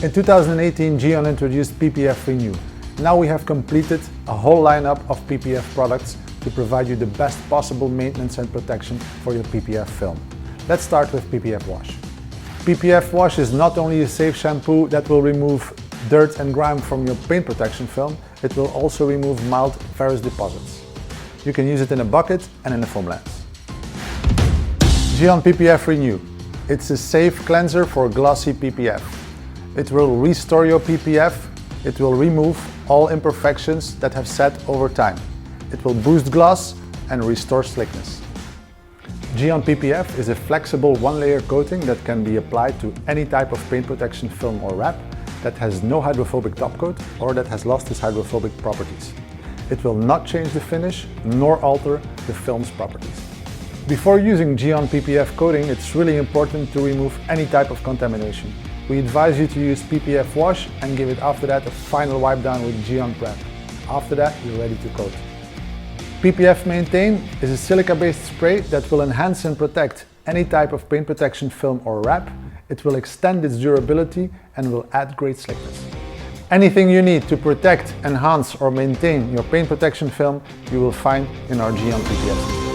In 2018, Geon introduced PPF Renew. Now we have completed a whole lineup of PPF products to provide you the best possible maintenance and protection for your PPF film. Let's start with PPF Wash. PPF Wash is not only a safe shampoo that will remove dirt and grime from your paint protection film, it will also remove mild ferrous deposits. You can use it in a bucket and in a foam lens. Geon PPF Renew. It's a safe cleanser for glossy PPF. It will restore your PPF. It will remove all imperfections that have set over time. It will boost gloss and restore slickness. Geon PPF is a flexible one-layer coating that can be applied to any type of paint protection film or wrap that has no hydrophobic top coat or that has lost its hydrophobic properties. It will not change the finish nor alter the film's properties. Before using Geon PPF coating, it's really important to remove any type of contamination. We advise you to use PPF Wash and give it after that a final wipe down with Geon Prep. After that, you're ready to coat. PPF Maintain is a silica-based spray that will enhance and protect any type of paint protection film or wrap. It will extend its durability and will add great slickness. Anything you need to protect, enhance or maintain your paint protection film, you will find in our Geon PPF system.